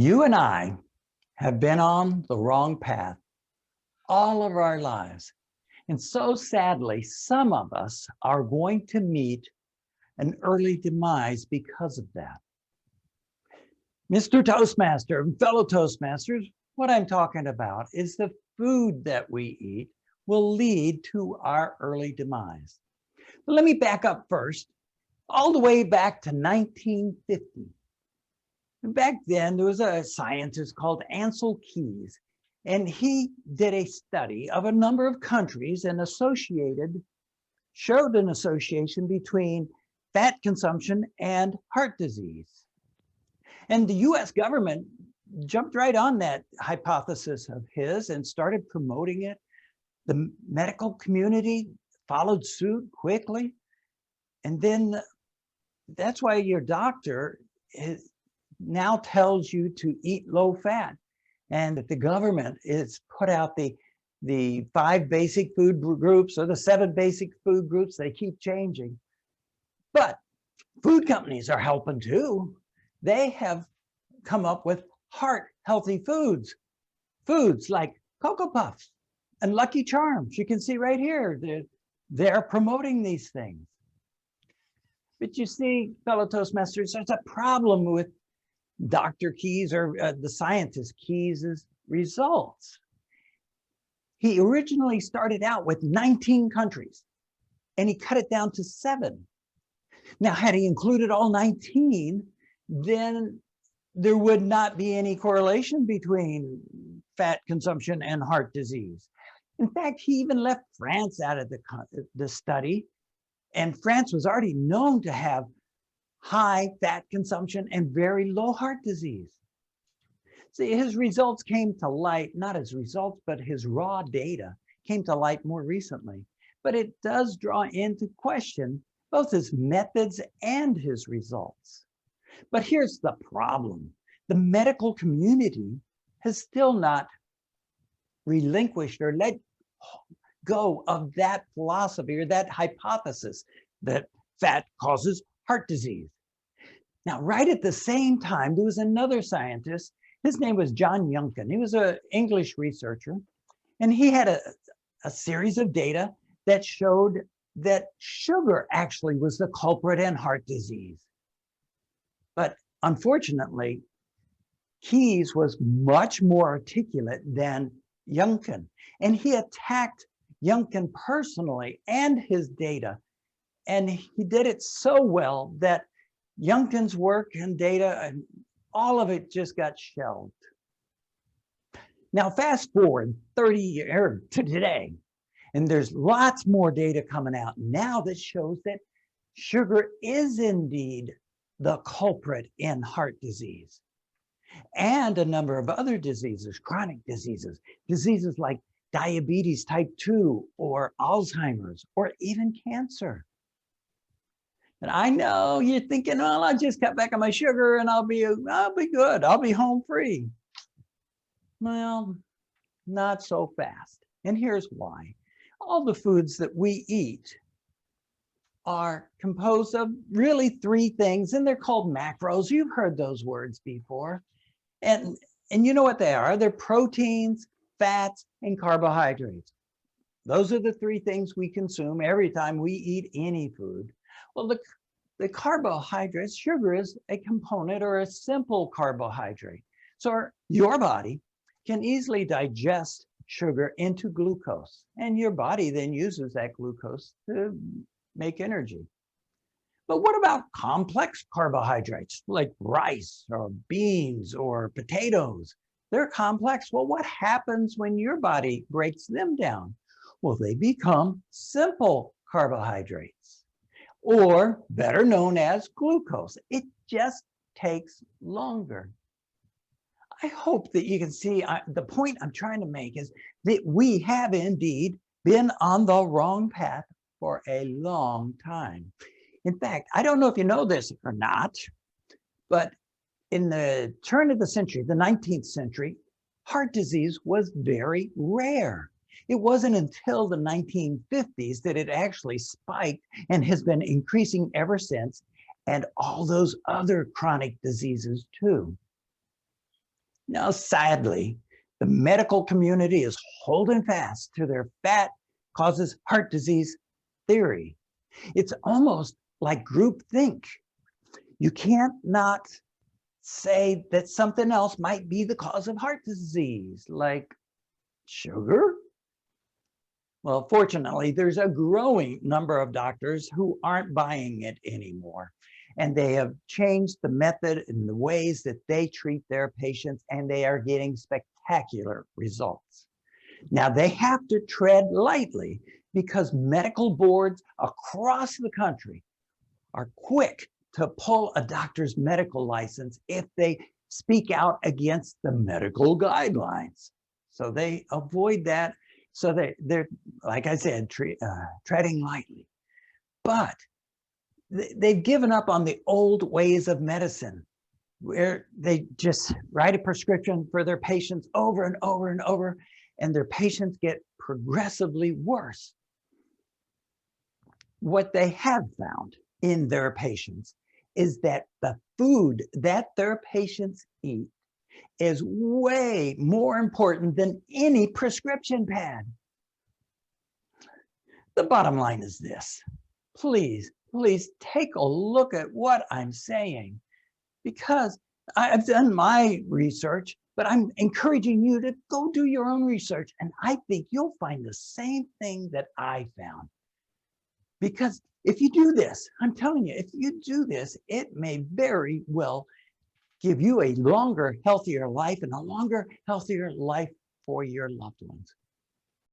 You and I have been on the wrong path all of our lives. And so sadly, some of us are going to meet an early demise because of that. Mr. Toastmaster and fellow Toastmasters, what I'm talking about is the food that we eat will lead to our early demise. But let me back up first, all the way back to 1950. Back then, there was a scientist called Ansel Keys, and he did a study of a number of countries and showed an association between fat consumption and heart disease. And the US government jumped right on that hypothesis of his and started promoting it. The medical community followed suit quickly. And then that's why your doctor now tells you to eat low fat, and that the government is put out the 5 basic food groups or the 7 basic food groups. They keep changing. But food companies are helping too. They have come up with heart healthy foods like Cocoa Puffs and Lucky Charms. You can see right here, they're promoting these things. But you see, fellow Toastmasters, there's a problem with Dr. Keys, or the scientist Keys's results. He originally started out with 19 countries and he cut it down to 7. Now, had he included all 19, then there would not be any correlation between fat consumption and heart disease. In fact, he even left France out of the study, and France was already known to have high fat consumption and very low heart disease. See, his results came to light, not his results, but his raw data came to light more recently. But it does draw into question both his methods and his results. But here's the problem. The medical community has still not relinquished or let go of that philosophy or that hypothesis that fat causes heart disease. Now, right at the same time, there was another scientist. His name was John Youngkin. He was an English researcher, and he had a series of data that showed that sugar actually was the culprit in heart disease. But unfortunately, Keys was much more articulate than Youngkin, and he attacked Youngkin personally and his data. And he did it so well that Youngkin's work and data and all of it just got shelved. Now, fast forward 30 years to today, and there's lots more data coming out now that shows that sugar is indeed the culprit in heart disease and a number of other diseases, chronic diseases, diseases like diabetes type 2 or Alzheimer's or even cancer. And I know you're thinking, well, I'll just cut back on my sugar and I'll be good. I'll be home free. Well, not so fast. And here's why. All the foods that we eat are composed of really 3 things, and they're called macros. You've heard those words before. And you know what they are. They're proteins, fats, and carbohydrates. Those are the 3 things we consume every time we eat any food. Well, the carbohydrates, sugar is a component or a simple carbohydrate. So your body can easily digest sugar into glucose, and your body then uses that glucose to make energy. But what about complex carbohydrates like rice or beans or potatoes? They're complex. Well, what happens when your body breaks them down? Well, they become simple carbohydrates, or better known as glucose. It just takes longer. I hope that you can see the point I'm trying to make is that we have indeed been on the wrong path for a long time. In fact, I don't know if you know this or not, but in the turn of the century, the 19th century, heart disease was very rare. It wasn't until the 1950s that it actually spiked and has been increasing ever since, and all those other chronic diseases too. Now, sadly, the medical community is holding fast to their fat causes heart disease theory. It's almost like groupthink. You can't not say that something else might be the cause of heart disease, like sugar. Well, fortunately, there's a growing number of doctors who aren't buying it anymore. And they have changed the method and the ways that they treat their patients, and they are getting spectacular results. Now, they have to tread lightly because medical boards across the country are quick to pull a doctor's medical license if they speak out against the medical guidelines. So they avoid that. So they're, like I said, treading lightly. But they've given up on the old ways of medicine, where they just write a prescription for their patients over and over and over, and their patients get progressively worse. What they have found in their patients is that the food that their patients eat is way more important than any prescription pad. The bottom line is this. Please take a look at what I'm saying, because I've done my research, but I'm encouraging you to go do your own research. And I think you'll find the same thing that I found. Because if you do this, I'm telling you, if you do this, it may very well give you a longer, healthier life, and a longer, healthier life for your loved ones.